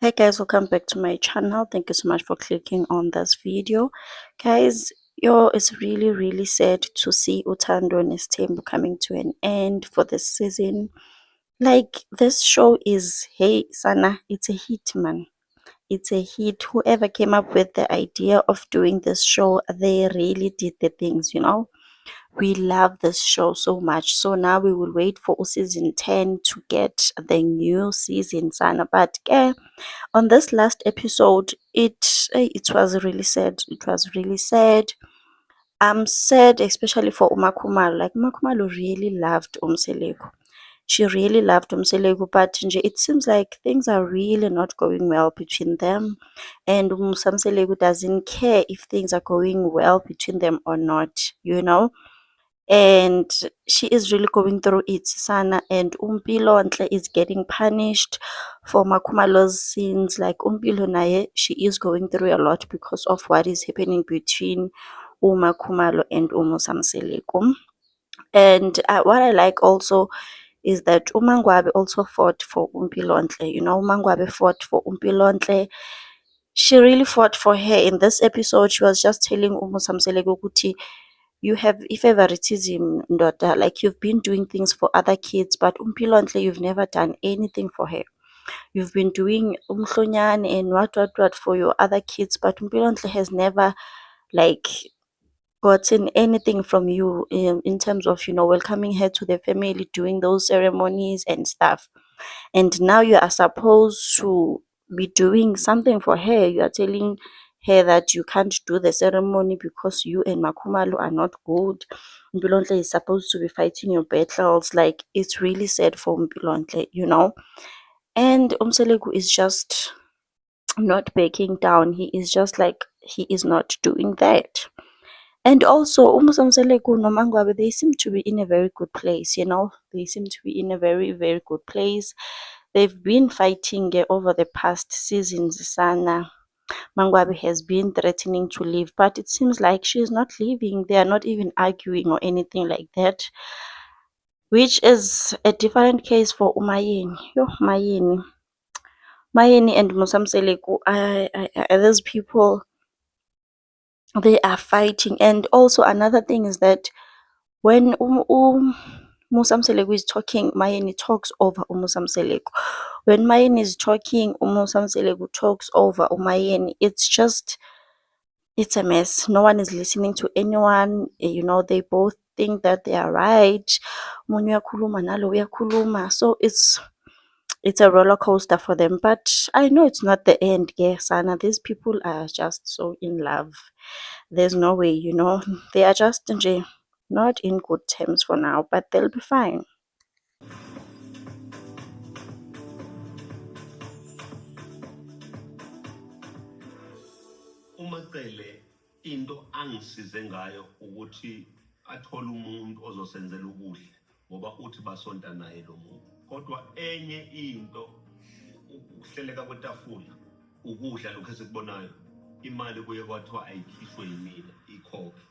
Hey guys, welcome back to my channel. Thank you so much for clicking on this video. Guys, it's really sad to see Uthando Nesthembu coming to an end for this season. Like, this show is, hey Sana, it's a hit, man. It's a hit. Whoever came up with the idea of doing this show, they really did the things. We love this show so much. So now we will wait for season 10 to get the new season, Sana. But on this last episode, it was really sad. It was really sad. I'm sad, especially for Umakumalo. Like, Umakumalo really loved Umseleko. She really loved Umseleko, but it seems like things are really not going well between them, and Umseleko doesn't care if things are going well between them or not. And she is really going through it, Sana, and Umpilontle is getting punished for Makumalo's sins. Like, Umpilo naye, she is going through a lot because of what is happening between Umakumalo and Umusamseleko. And what I like also is that Umangwabe also fought for Umpilontle. Umangwabe fought for Umpilontle. She really fought for her. In this episode, she was just telling Umusamseleko ukuthi you have favoritism, ndoda. Like, you've been doing things for other kids, but Umpilontle, you've never done anything for her. You've been doing umhlonyane and what for your other kids, but Umpilontle has never, like, gotten anything from you in terms of welcoming her to the family, doing those ceremonies and stuff. And now you are supposed to be doing something for her. You are telling her that you can't do the ceremony because you and Makumalo are not good. Mpilontle is supposed to be fighting your battles. Like, it's really sad for Mpilontle. And Umseleku is just not backing down. He is just like, he is not doing that. And also, Umseleku no Mangwabe, they seem to be in a very good place. They seem to be in a very good place. They've been fighting over the past seasons, Sana. Mangwabi has been threatening to leave, but it seems like she's not leaving. They are not even arguing or anything like that, which is a different case for Umayeni. Yo, Mayeni and Musamseleku, those people, they are fighting. And also another thing is that when Musamseleku is talking, Mayeni talks over Umusamseleku. When Mayeni is talking, Umusamseleku talks over Umayeni. It's a mess. No one is listening to anyone. They both think that they are right. Omunye uyakhuluma nalo uyakhuluma. So it's a roller coaster for them. But I know it's not the end, Sana. These people are just so in love. There's no way. They are just not in good terms for now, but they'll be fine. uMacele into angisize ngayo ukuthi athole umuntu ozosenzela ubuhle ngoba uthi basonta naye lo muntu. Kodwa enye into ukuhleleka kwetafula ukudla lokho esikubonayo imali kuye kwathiwa ayikhishwe yimina ikhokhe.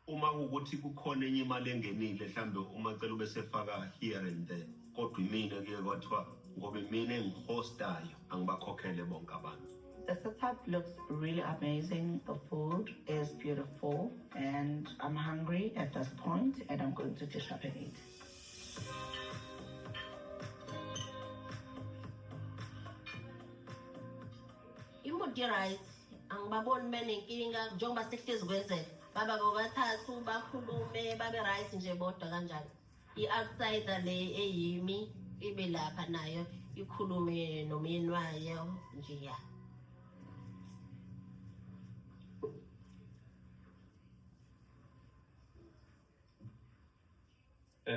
Uma ukuthi kukhona enye imali engenile mhlambe uMacele ubesefaka here and there, kodwa imina kuye kwathiwa ngoba imina engihostayo angibakhokhele bonke abantu. The setup looks really amazing. The food is beautiful, and I'm hungry at this point, and I'm going to dish up and eat. Imodi rice angibaboni benenkinga njengoba sihlezi kwenzeka baba bobathathu bakhulume babe rice nje bodwa kanjani. I-outsider le eyimi ibe lapha nayo ikhulume nomyeni wayo nje ya.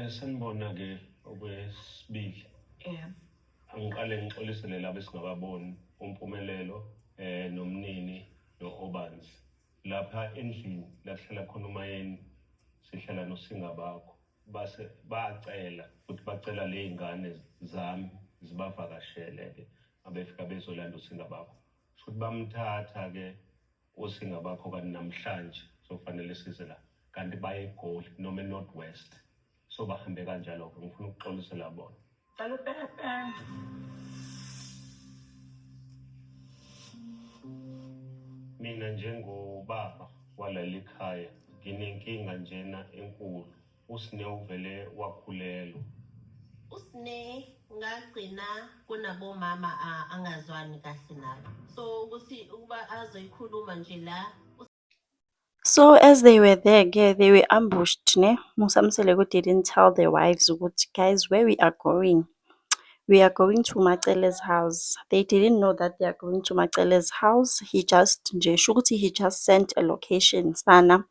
Sanibona-ke okwesibili. Yeah. Angiqale ngixolisele labo esingababoni uMpumelelo nomnini no-Obanzi. Lapha endlini la kuhlala khona uMayeni sihlala noSingabakho. Base bacela ukuthi bacela ley'ngane zami zibavakashele-ke abefika bezolanda uSingabakho. Futhi bamthatha-ke uSingabakho kanti namhlanje sokufanele size la kanti baye eGoli noma eNorth West. So bahambe kanjalo-ke ngifuna ukuxolisela bona. Mina njengobaba waleli khaya nginenkinga njena enkulu. Usine uvele wakhulelwa. Usine ngagcina kunabomama angazwani kahle nabo. So ukuthi ukuba azoyikhuluma nje la. So as they were there, they were ambushed, ne? Musamseleko didn't tell their wives, guys, where we are going. We are going to Macele's house. They didn't know that they are going to Macele's house. He just sent a location, sana.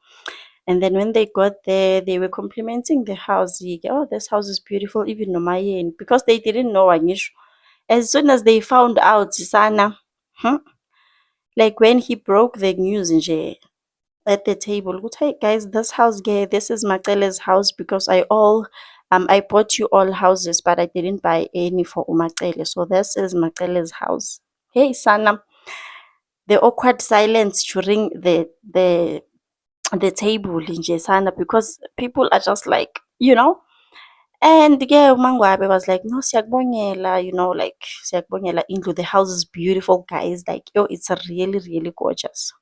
And then when they got there, they were complimenting the house. Oh, this house is beautiful, even Nomayen, because they didn't know Angisho. As soon as they found out, sana, like when he broke the news nje at the table, hey guys, this house, this is Macele's house because I bought you all houses, but I didn't buy any for Umacele. So this is Macele's house. Hey sana, the awkward silence during the table nje sana, because people are just like, and Mangwabe was like, no, siyakubongela, like siyakubongela indlu. The house is beautiful, guys. Like, yo, it's really, really gorgeous.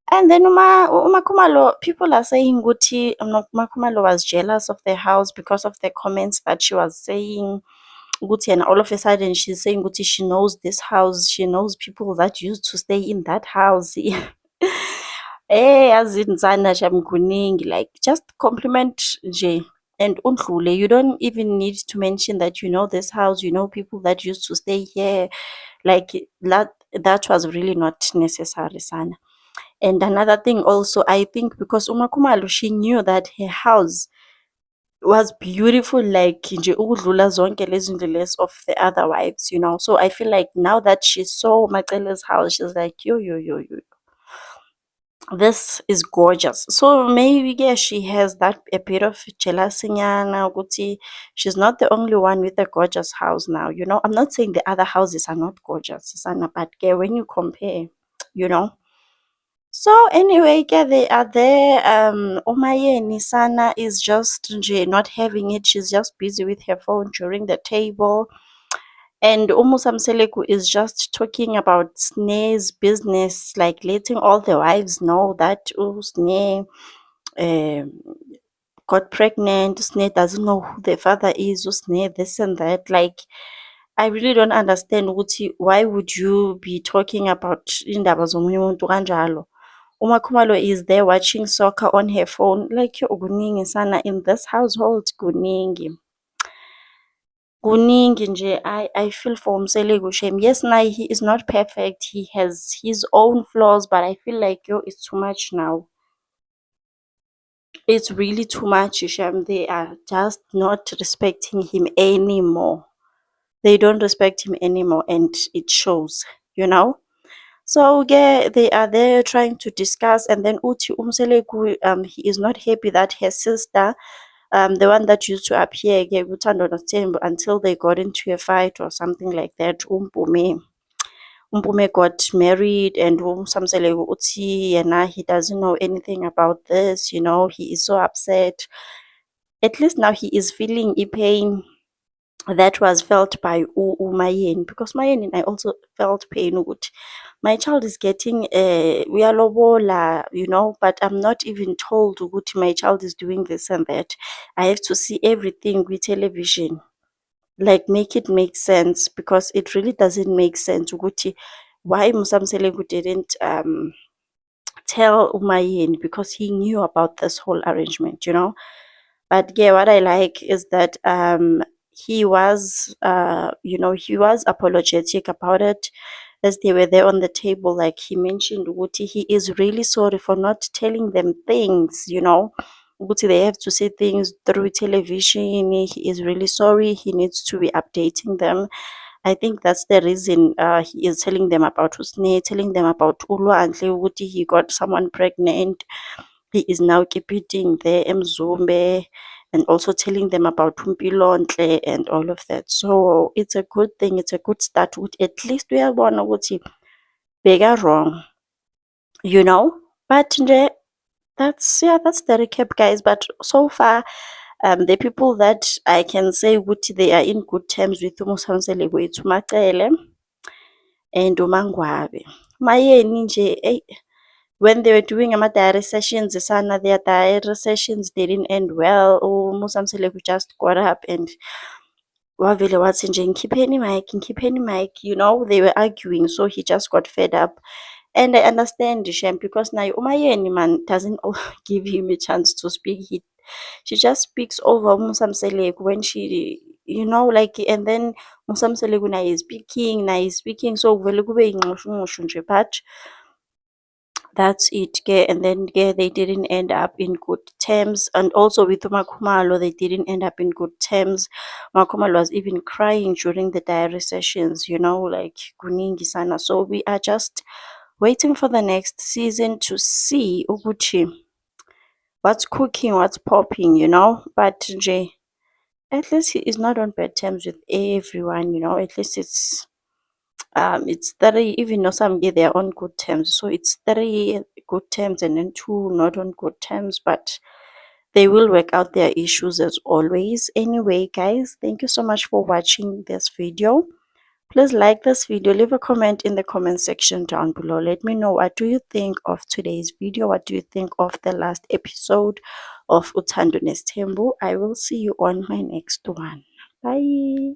And then Uma Khumalo, people are saying Guti Uma Khumalo was jealous of the house because of the comments that she was saying. Guti, and all of a sudden she's saying Guti, she knows this house, she knows people that used to stay in that house. Azinsana Shamkuning, like just compliment J and Undlule. You don't even need to mention that you know this house, you know people that used to stay here. Like that was really not necessary, Sana. And another thing also, I think because Uma Khumalo, she knew that her house was beautiful, like nje ukudlula zonke lezi ndlu of the other wives, So I feel like now that she saw Macele's house, she's like, yo, this is gorgeous. So maybe she has that a bit of jealousy nyana ukuthi she's not the only one with a gorgeous house now. I'm not saying the other houses are not gorgeous, Sana, but when you compare, you know. So anyway, they are there. Umayeni Sana is just nje not having it. She's just busy with her phone during the table. And Umusamseleku is just talking about Sne's business, like letting all the wives know that Sne got pregnant. Sne doesn't know who the father is. Sne this and that. Like, I really don't understand ukuthi why would you be talking about indaba zomunye umuntu kanjalo. Uma Khumalo is there watching soccer on her phone. Like, yo kuningi sana in this household, kuningi. Kuningi nje, I feel for Umseleku shame. Yes, now he is not perfect. He has his own flaws, but I feel like yo, it's too much now. It's really too much, Shem. They are just not respecting him anymore. They don't respect him anymore, and it shows, So they are there trying to discuss, and then Uti Umseleku, he is not happy that her sister, the one that used to appear Uthando Nothembu, until they got into a fight or something like that. Umpume got married, and Samseleku Uti, and now he doesn't know anything about this. He is so upset. At least now he is feeling a pain that was felt by Mayen, because Mayen and I also felt pain. My child is getting uyalobola, but I'm not even told ukuthi my child is doing this and that. I have to see everything with television, like make it make sense, because it really doesn't make sense ukuthi why Musamseleku didn't tell Umayeni, because he knew about this whole arrangement, But what I like is that he was he was apologetic about it as they were there on the table. Like he mentioned Uguti, he is really sorry for not telling them things, Uguti, they have to say things through television. He is really sorry. He needs to be updating them. I think that's the reason he is telling them about Usne, telling them about Ulwa and Uguti, he got someone pregnant. He is now keeping there Mzumbe, and also telling them about Tumpilontle and all of that. So it's a good thing. It's a good start. At least we are one ukuthi bigger wrong, But that's the recap, guys. But so far, the people that I can say ukuthi they are in good terms with Umusamsele it's Macele and Umangwabe. Mayeni nje, when they were doing ama-diary sessions, sana, their diary sessions didn't end well. Musamseleku just got up and wavele wathi nje ngikhipheni mic, they were arguing, so he just got fed up. And I understand Shem, because now umayeni man doesn't give him a chance to speak. She just speaks over Musamseleku when she, like, and then Musamseleku na is speaking, so vele kube inxushunxushu nje, but that's it. Ke. And then they didn't end up in good terms. And also with Umakhumalo, they didn't end up in good terms. Umakhumalo was even crying during the diary sessions, like kuningi sana. So we are just waiting for the next season to see ukuthi what's cooking, what's popping, But nje, at least he is not on bad terms with everyone, At least it's three, even though some get they're on good terms. So it's three good terms and then two not on good terms, but they will work out their issues as always. Anyway, guys, thank you so much for watching this video. Please like this video, leave a comment in the comment section down below. Let me know, what do you think of today's video? What do you think of the last episode of Uthando Nesthembu? I will see you on my next one. Bye.